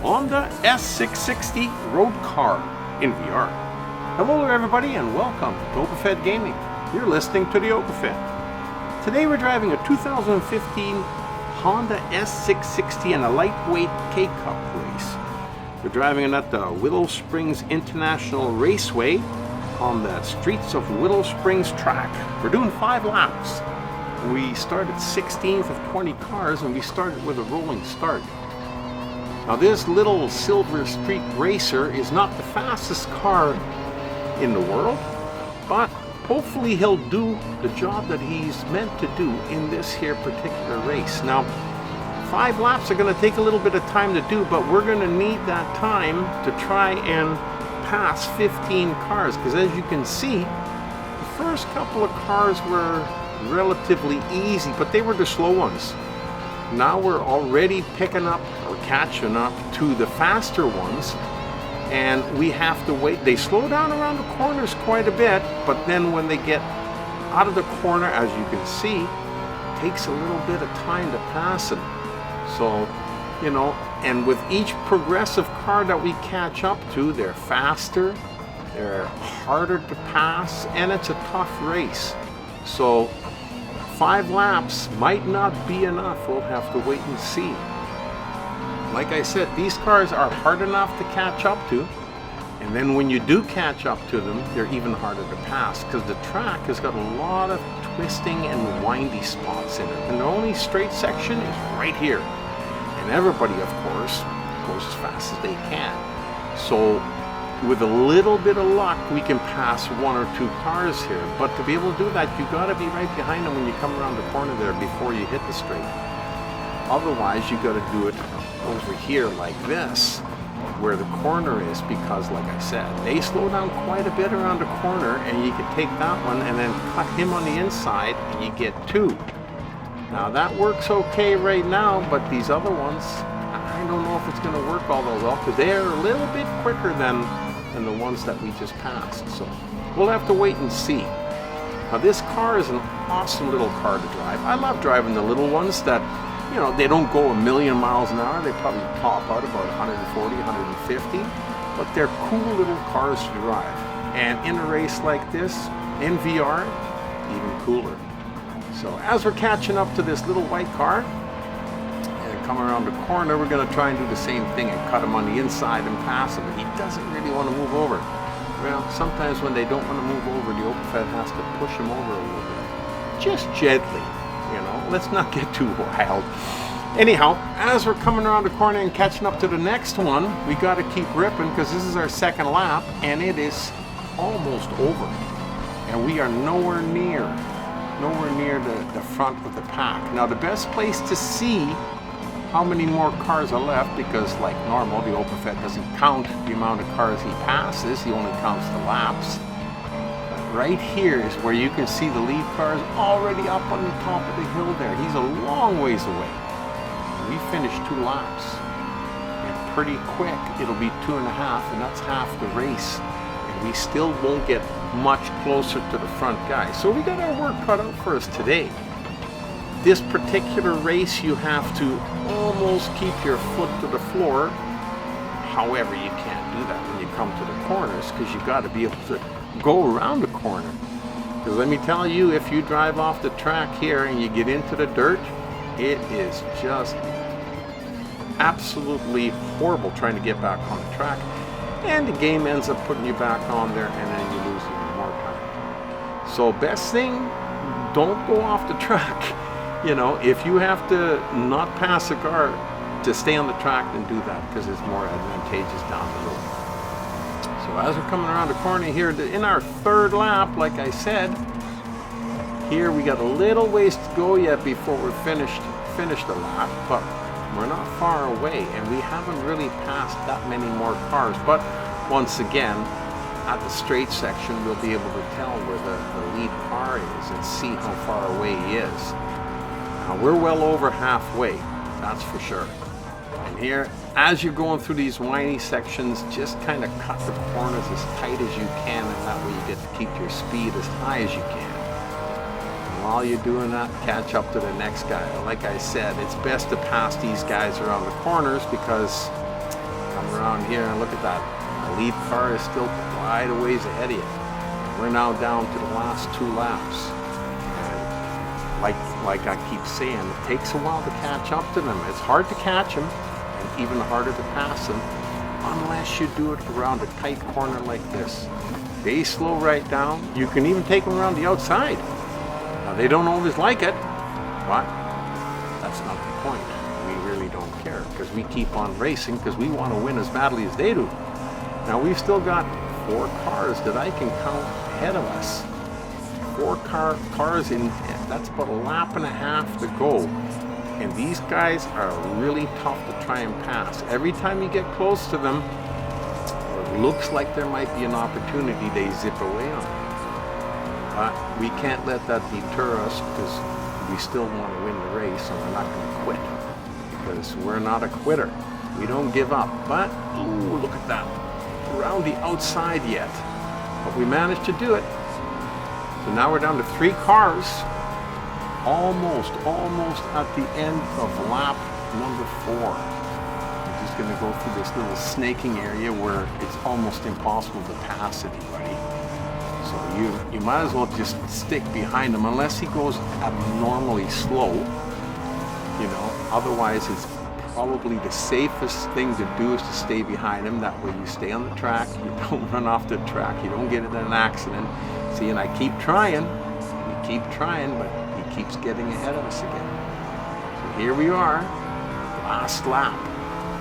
Honda S660 Road Car in VR. Hello there everybody and welcome to OpenFed Gaming. You're listening to the OpenFed. Today we're driving a 2015 Honda S660 and a lightweight K-Cup race. We're driving it at the Willow Springs International Raceway on the streets of Willow Springs track. We're doing 5 laps. We started 16th of 20 cars and we started with a rolling start. Now this little Silver Street Racer is not the fastest car in the world, but hopefully he'll do the job that he's meant to do in this here particular race. Now 5 laps are going to take a little bit of time to do, but we're going to need that time to try and pass 15 cars, because as you can see, the first couple of cars were relatively easy, but they were the slow ones. Now we're already picking up or catching up to the faster ones, and we have to wait. They slow down around the corners quite a bit, but then when they get out of the corner, as you can see, it takes a little bit of time to pass them. So, you know, and with each progressive car that we catch up to, they're faster, they're harder to pass, and it's a tough race. So 5 laps might not be enough. We'll have to wait and see. Like I said, these cars are hard enough to catch up to, and then when you do catch up to them, they're even harder to pass, because the track has got a lot of twisting and windy spots in it, and the only straight section is right here. And everybody, of course, goes as fast as they can. So with a little bit of luck, we can pass 1 or 2 cars here. But to be able to do that, you got to be right behind them when you come around the corner there before you hit the straight. Otherwise, you got to do it over here like this, where the corner is, because like I said, they slow down quite a bit around the corner, and you can take that one and then cut him on the inside, and you get 2. Now that works okay right now, but these other ones, I don't know if it's going to work all that well, because they are a little bit quicker than the ones that we just passed. So we'll have to wait and see. Now this car is an awesome little car to drive. I love driving the little ones that, you know, they don't go a million miles an hour. They probably top out about 140, 150, but they're cool little cars to drive. And in a race like this, in VR, even cooler. So as we're catching up to this little white car and come around the corner, we're going to try and do the same thing and cut him on the inside and pass him. He doesn't really want to move over. Well, sometimes when they don't want to move over, the OpenFed has to push him over a little bit. Just gently, you know. Let's not get too wild. Anyhow, as we're coming around the corner and catching up to the next one, we got to keep ripping, because this is our 2nd lap and it is almost over. And we are nowhere near the front of the pack. Now the best place to see how many more cars are left, because like normal, the OpenFed doesn't count the amount of cars he passes, he only counts the laps. But right here is where you can see the lead cars already up on the top of the hill there. He's a long ways away. We finished 2 laps, and pretty quick it'll be 2.5, and that's half the race. We still won't get much closer to the front guy. So we got our work cut out for us today. This particular race, you have to almost keep your foot to the floor. However, you can't do that when you come to the corners, because you got to be able to go around the corner. Because let me tell you, if you drive off the track here and you get into the dirt, it is just absolutely horrible trying to get back on the track. And the game ends up putting you back on there, and then you lose even more time. So best thing, don't go off the track. You know, if you have to not pass a car to stay on the track, then do that, because it's more advantageous down the road. So as we're coming around the corner here, in our 3rd lap, like I said, here we got a little ways to go yet before we're finished the lap, but we're not far away, and we haven't really passed that many more cars. But once again, at the straight section, we'll be able to tell where the lead car is and see how far away he is. Now we're well over halfway, that's for sure. And here, as you're going through these windy sections, just kind of cut the corners as tight as you can, and that way you get to keep your speed as high as you can. while you're doing that, catch up to the next guy. Like I said, it's best to pass these guys around the corners because Come around here and look at that. The lead car is still quite a ways ahead of you. We're now down to the last 2 laps. And like I keep saying, it takes a while to catch up to them. It's hard to catch them and even harder to pass them unless you do it around a tight corner like this. They slow right down. You can even take them around the outside. Now, they don't always like it, but that's not the point. We really don't care because we keep on racing because we want to win as badly as they do. Now, we've still got 4 cars that I can count ahead of us. 4 cars in, that's about a lap and a half to go. And these guys are really tough to try and pass. Every time you get close to them, or it looks like there might be an opportunity, they zip away on it. But we can't let that deter us because we still want to win the race and we're not going to quit. Because we're not a quitter. We don't give up. But, ooh, look at that. Around the outside yet. But we managed to do it. So now we're down to 3 cars. Almost at the end of lap number 4. I'm just going to go through this little snaking area where it's almost impossible to pass anybody. So you might as well just stick behind him unless he goes abnormally slow. You know, otherwise it's probably the safest thing to do is to stay behind him. That way you stay on the track, you don't run off the track, you don't get in an accident. See, and I keep trying, but he keeps getting ahead of us again. So here we are, last lap,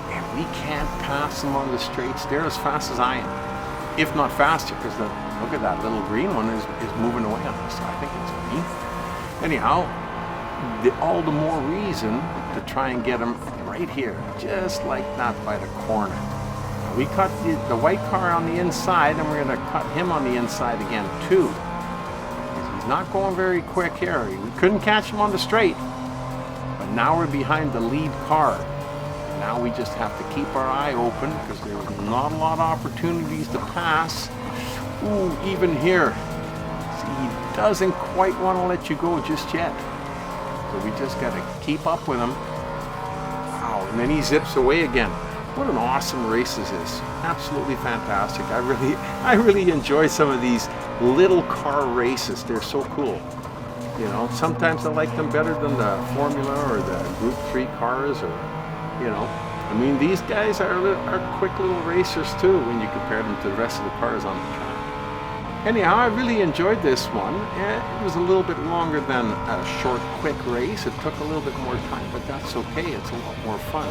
and we can't pass them on the straights. They're as fast as I am, if not faster, because look at that little green one is moving away on us. I think it's me. Anyhow, all the more reason to try and get them right here, just like that by the corner. We cut the white car on the inside, and we're going to cut him on the inside again too. He's not going very quick here. We couldn't catch him on the straight, but now we're behind the lead car. Now we just have to keep our eye open because there's not a lot of opportunities to pass. Ooh, even here. See, he doesn't quite want to let you go just yet. So we just got to keep up with him. Wow, and then he zips away again. What an awesome race this is. Absolutely fantastic. I really enjoy some of these little car races. They're so cool. You know, sometimes I like them better than the Formula or the Group 3 cars, or, you know. I mean, these guys are quick little racers too when you compare them to the rest of the cars on the track. Anyhow, I really enjoyed this one. It was a little bit longer than a short, quick race. It took a little bit more time, but that's okay. It's a lot more fun.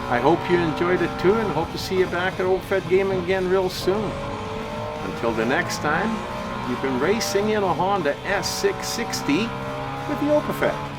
I hope you enjoyed it too, and hope to see you back at OpenFed Gaming again real soon. Until the next time, you've been racing in a Honda S660 with the OpenFed.